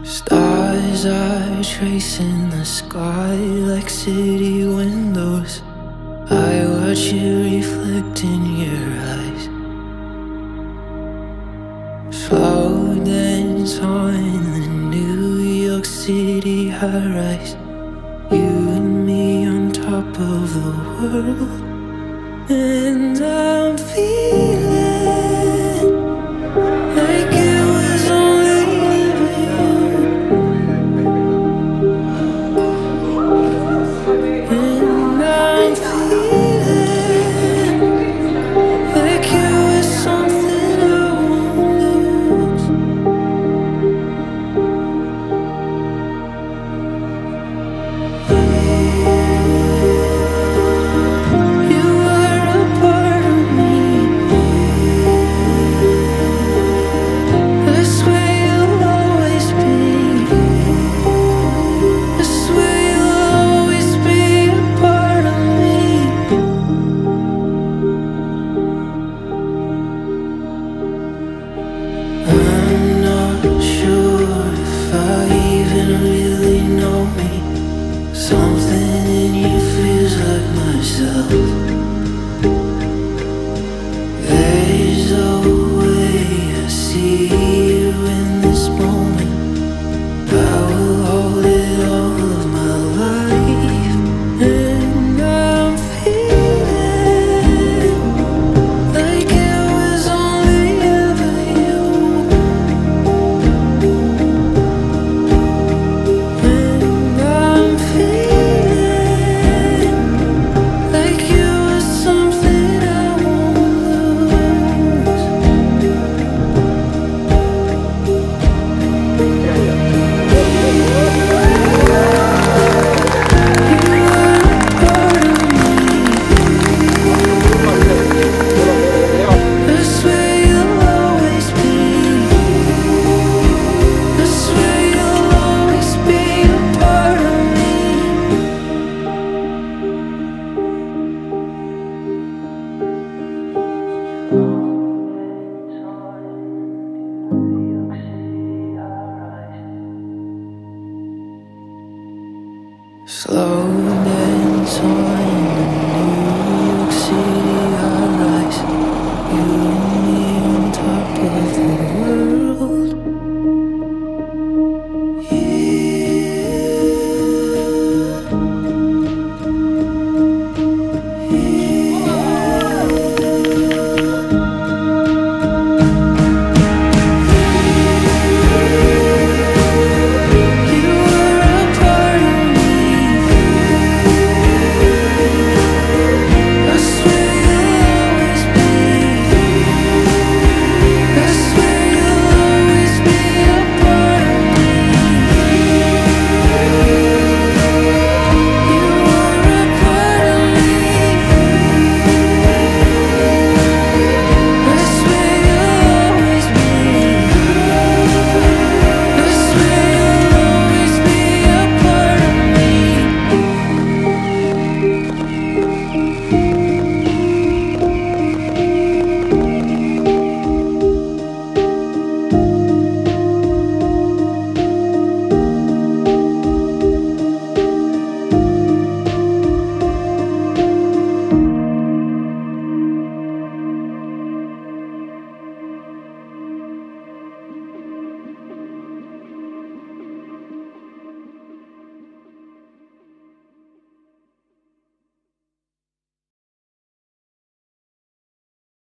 Stars are tracing the sky like city windows. I watch you reflect in your eyes. Slow dance on the New York City high-rise. You and me on top of the world. And I'm feeling like it was only you. And I'm feeling like you was something I won't lose. You were a part of me. I swear you'll always be. I swear you'll always be a part of me. I'm not sure if I even really know me. Something in you feels like myself. There's a way I see you in this moment. I will hold it all of my life. And I'm feeling like it was only ever you. And I'm feeling like you was something I won't lose. I swear you'll always be. I swear you'll always be a part of me. Slow